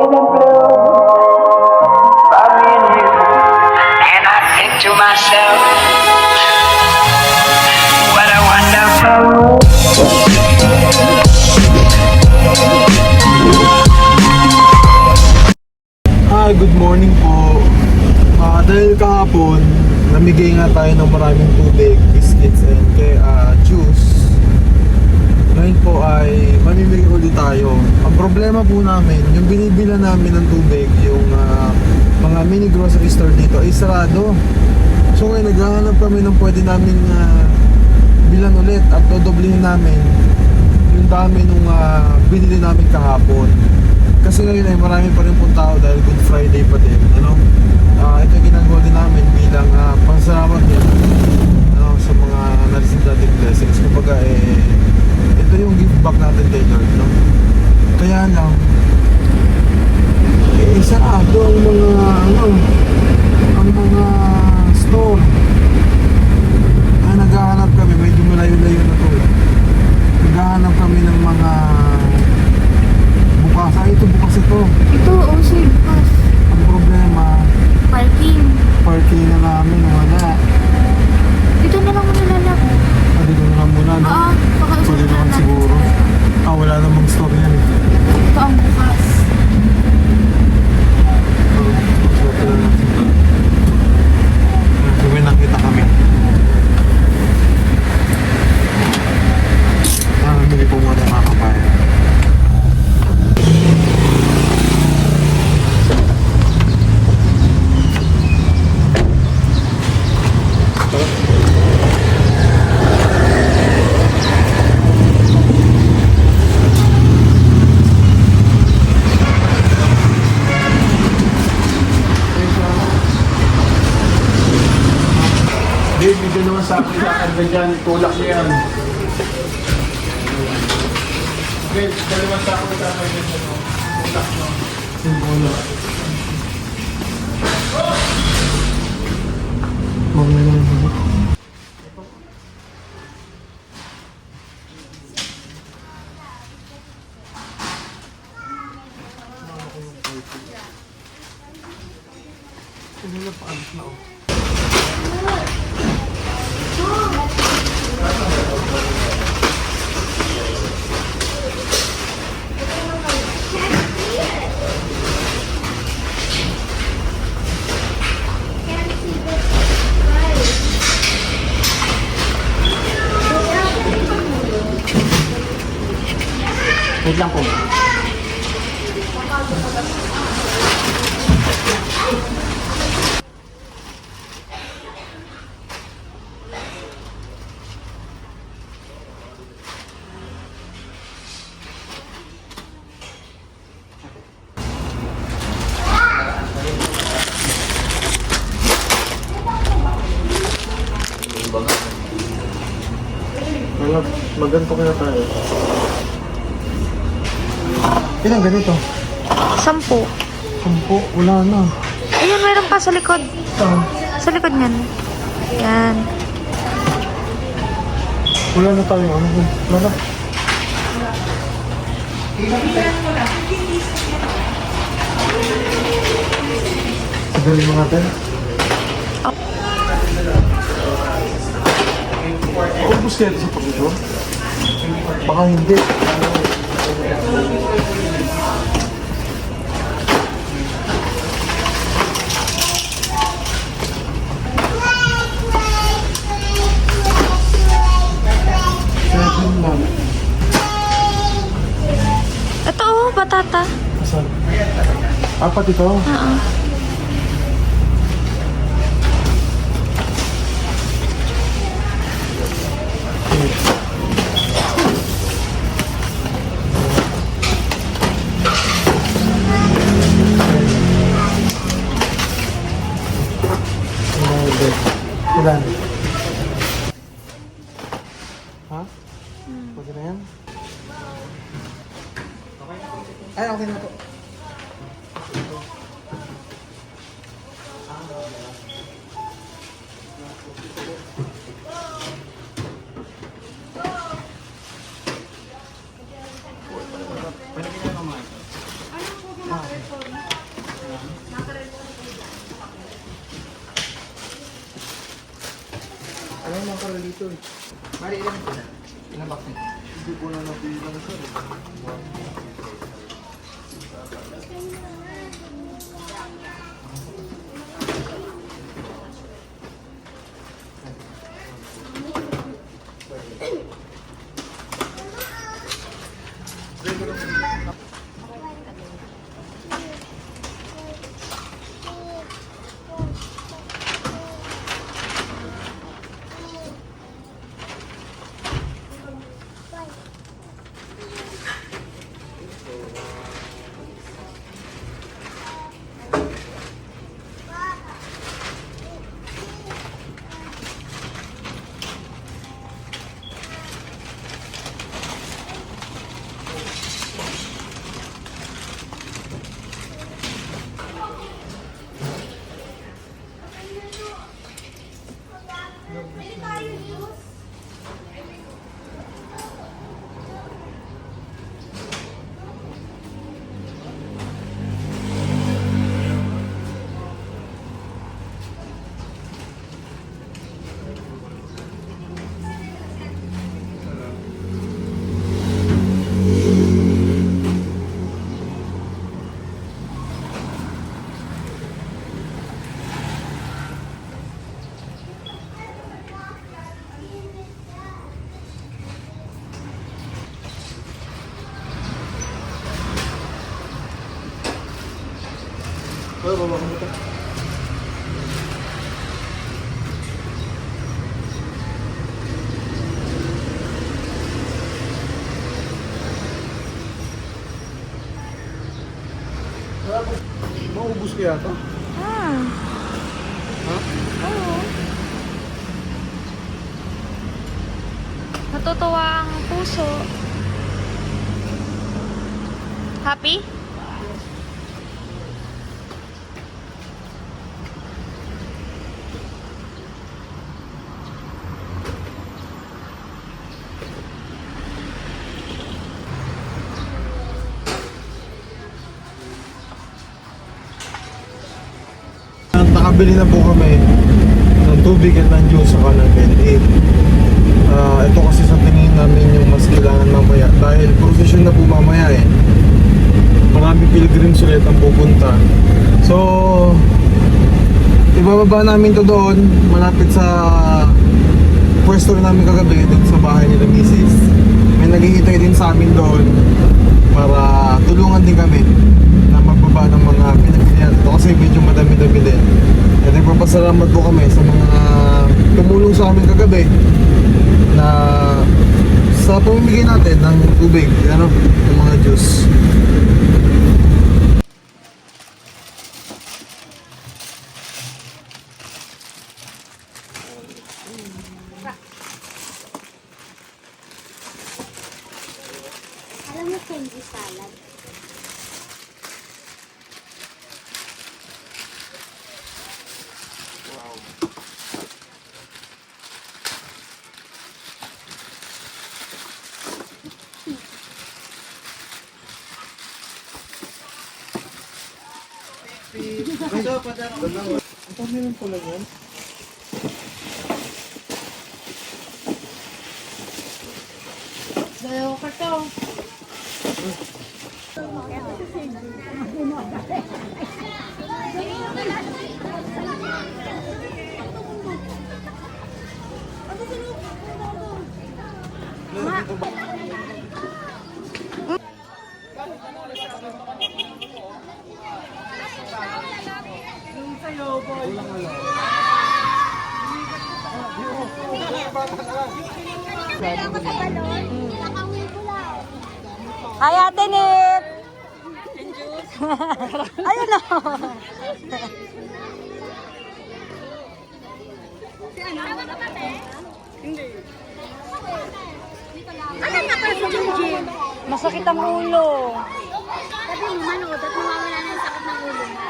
And I think to myself, what a wonderful world. Hi, good morning po. Dahil kahapon, namigay nga tayo ng maraming tubig, biscuits, and juice. Ngayon po ay mamimigay ulit tayo. Ang problema po namin, yung binibila namin ng tubig, yung mga mini grocery store dito ay sarado. So ngayon naghahanap kami ng pwede namin bilan ulit at dodoblihin namin yung dami nung binili namin kahapon. Kasi ngayon ay marami pa rin pong tao dahil Good Friday pa din, ano? Ito yung ginagawa din namin bilang pangsalamat din, ano, sa mga na-receive nating blessings. Kumbaga ito yung give back natin kay Lord, no? Kaya lang sarado ang mga store. Naghahanap kami, medyo malayo-layo na to. Naghahanap kami ng mga bukas. Ito bukas ito. Ito, sir, bukas. Ang problema, Parking. na namin, wala. Dito na lang muna lalak. Dito na lang muna, no? Baka Pwede naman siguro. Wala namang store yan. Ito ang bukas. May nakita kami. Bili po muna mga kabayan. Dave, medyo naman sa akin kakanda dyan. Tulak niya yan. Dave, dalawa sa akin kakanda dyan. Tulak niya. Tulak. Huwag na naman. Hindi na paalis na ako. Wait lang po. Maganto kaya tayo. Ilang ganito? 10. 10, wala na. Ayun, meron pa sa likod. Sa likod niyan. Yan. Wala na tayo. Ano ko? Wala na. Sagalin mo natin. Ubus kaya ito sa pagkito? Baka hindi. Ito, batata. Saan? Apat ito? Oo. Ilan? Ha? Pwede na yan? Ay, okay na po. para dito eh. Mali, ilan po na? Ilang box na? Hindi ko na nabilang sir. Baba mo ito. Maubos kaya ito? Ah. Ha? Oo. Natutuwa ang puso. Happy? Nakabili na po kami ng tubig at ng juice sa ng Band-Aid. Ito kasi sa tingin namin yung mas kailangan mamaya dahil procession na po mamaya eh. Marami pilgrims ulit ang pupunta. So, ibababa namin to doon malapit sa pwesto na namin kagabi doon sa bahay nila Mrs. May naghihintay din sa amin doon para tulungan din kami na magbaba ng mga pinagpilihan. Ito kasi medyo madami-dami din. At nagpapasalamat po kami sa mga tumulong sa amin kagabi na sa pamimigay natin ng tubig, ng mga juice. Alam mo, candy salad. Ang pamilang pala yan. Dalawa ka to. Kaya ako sa balon, nakauwi ko lang. Hi, Ate Nip! Ayun o! Ano na kayo sa gym? Masakit ang ulo. Sabi mo, manood at mawawala na yung sakit ng ulo mo.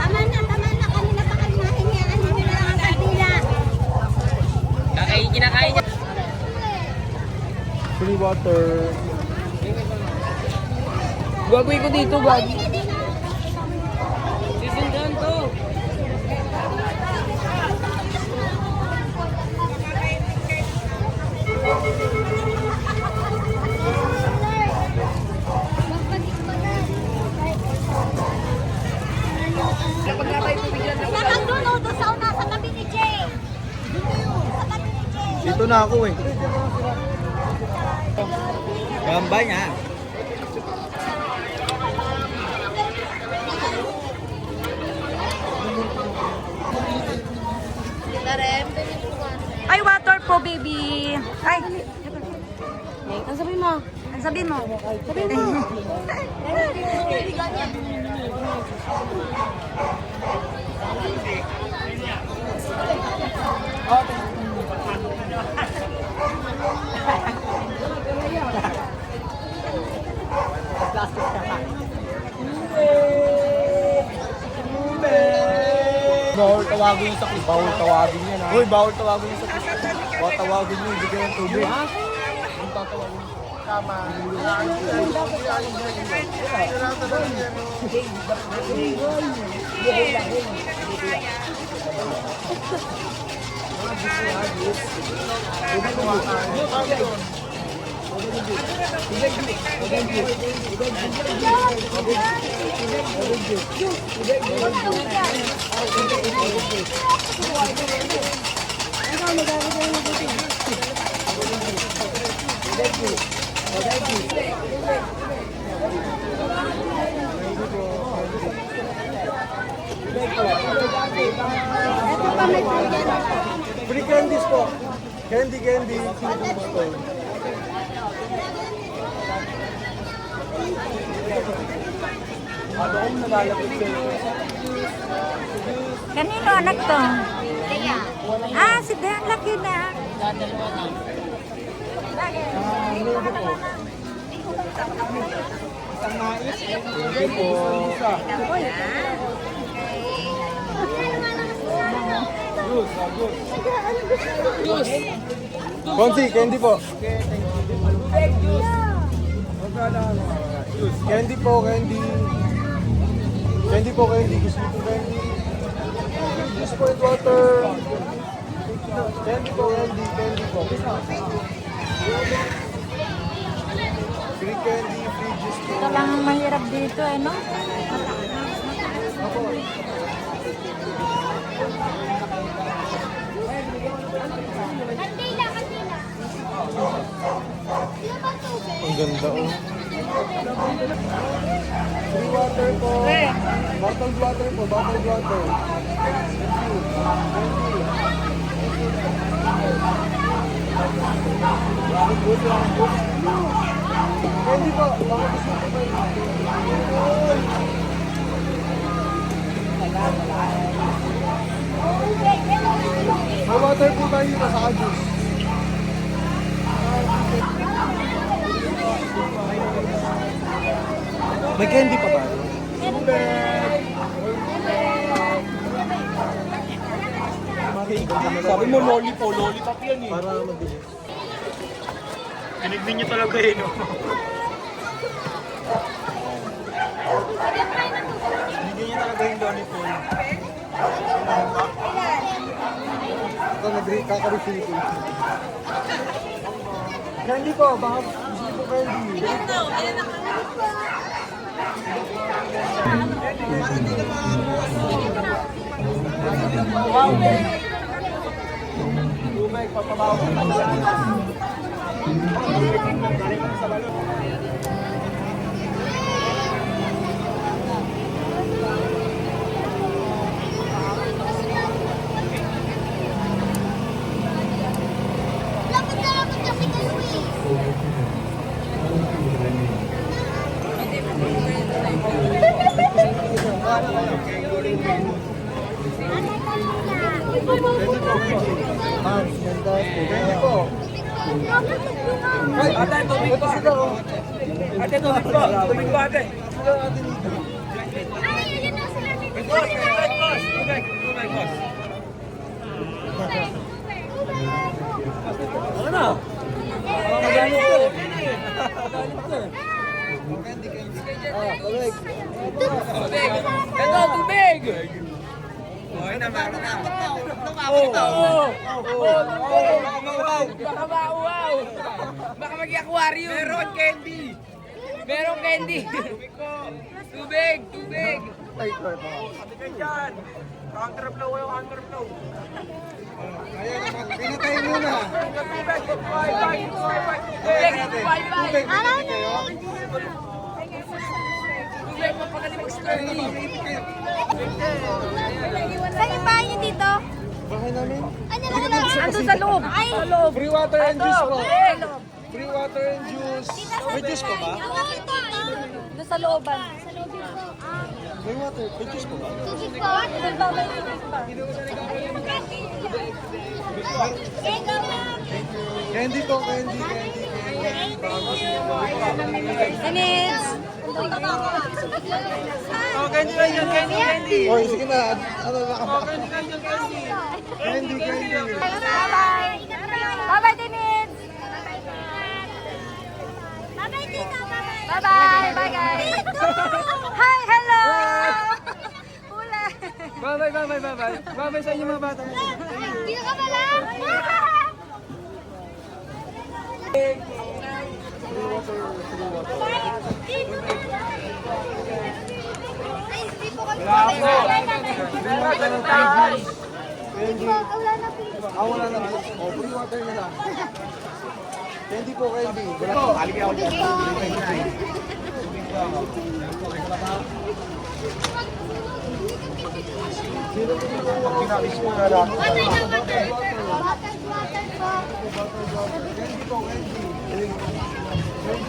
Tama na, kanina pa kayo nahingian, hindi na lang ang kandila. Kinakain niya. water. Gagawin ko dito, gagi. Sisundan to. Kapag natay tubig yan, Nakang doon, oh, doon sa una, sa tabi ni Jay. Sa tabi ni Jay. Dito na ako eh. gambay nga. Ay, water po, baby. Ay. Ang sabi mo? Ang sabihin mo? Sabi mo. Bawal tawagin yung sakit. Bawal tawagin yan ha. Uy, bawal tawagin yung sakit. Bawal tawagin yung bigyan ng tubig. Yung tatawagin yung tama. Free candies po. Candy. Ano kung nalalapit sa'yo? Kanino anak to? Ah, si Dan. Laki na. Hindi po. Konsi, candy po. Candy po, candy. Candy po, candy. Gusto po candy. Juice po and water. Candy po, candy po. Free candy, free juice po. Ito lang ang mahirap dito, eh, no? Kandila. Sino ba tubig? Ang ganda oh. Free water po. Bottled water po, bottled water. Candy po, baka gusto po kayo. May water po tayo dito sa juice. May candy pa ba? Sabi mo lollipop yan eh. Para mabilis. Pinigmin niyo talaga eh, no? Bigyan niya talaga yung lollipop. Ito kaka-refill ko. Candy po, baka gusto po candy. Tubig, papabaw ko pa siya. Lapit kasi kay Luis. Candy po. Ate, tubig po. Ate, tubig po. Tubig po, ate. Ay, yun na sila ni Tubig, boss. Tubig, boss. Uber. Ano na? Parang magano ko. Tubig! Ito, tubig! Okay na, meron na. Oo! Baka mauwaw! Baka mag-aquarium! Meron candy! Meron candy! Tubig! Tubig! Tubig dyan! Counterflow kayo, counterflow! Pinatay muna. Tubig! Bye-bye! Ano na? Tubig, mapagaling mag-sturdy! Saan yung bahay niyo dito? Bahay namin. Ano lang? Ando sa loob. Ay! Free water and juice po. Tubig! Free water and juice. May juice po ba? Doon sa looban. Sa lobby ko. May water. May juice po ba? Tubig po. Candy po, candy, candy. Minutes. Candy lang yan, candy, candy! Oy, sige na. Ano na ka ba? Candy, candy. Bye-bye. Bye-bye, Minutes. Bye-bye, tita. Bye-bye. Bye-bye. Bye, guys. Hi, hello. Hula. Bye-bye, bye-bye, bye-bye! Bye-bye sa inyo mga bata! Dito ka pala? Ay, di po kami. Candy. Wala na, please. Wala na. Oh, free water na lang. Candy po, candy. Wala po. Halika ako dyan. Sino po dito ang pinalis mo na lang? Water na, water. Water po. Candy po, candy.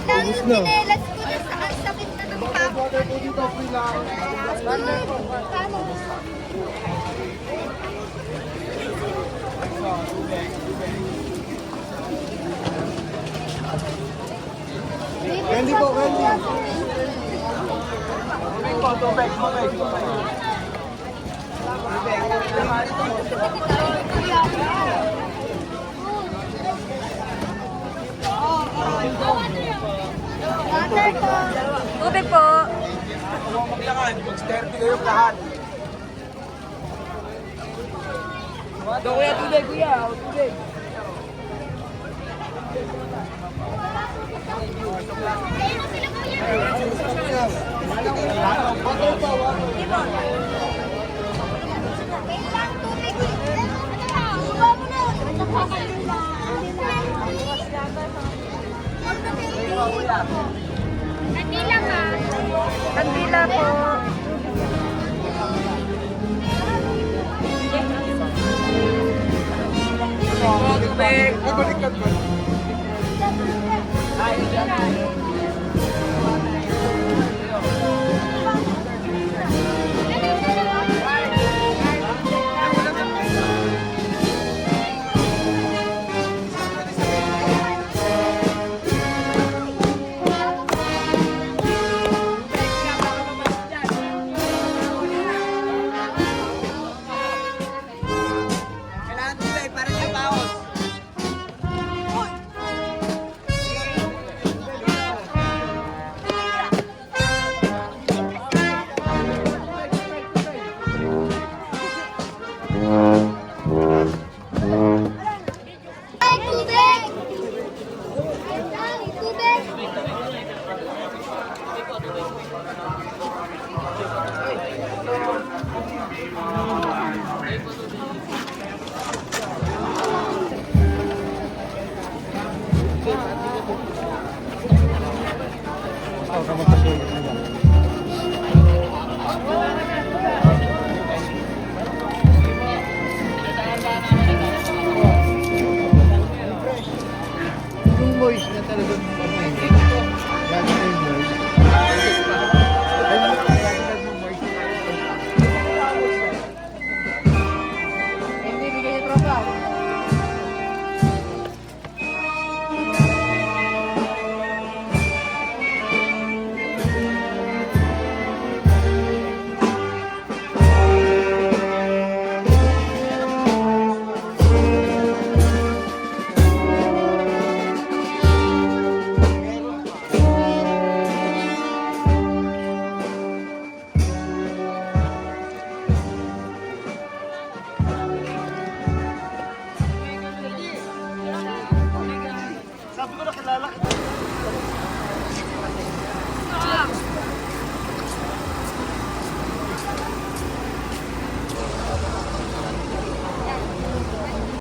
Lang yung tinelas ko na sa ang sakit na ng pako. Water po dito, free lang. Paano? Candy po, candy. Water po. Tubig po. Maglakad, mag-sturdy kayo lahat! Doon kuya, tubig kuya! Tubig! Wait lang, tubig. Iba mo na. Nagila ka. Kandila po. Tubig! Nabaliktad ba? Kailangan tubig para sa baos! Ay, tubig! Ay, tubig! Yung moist na talaga.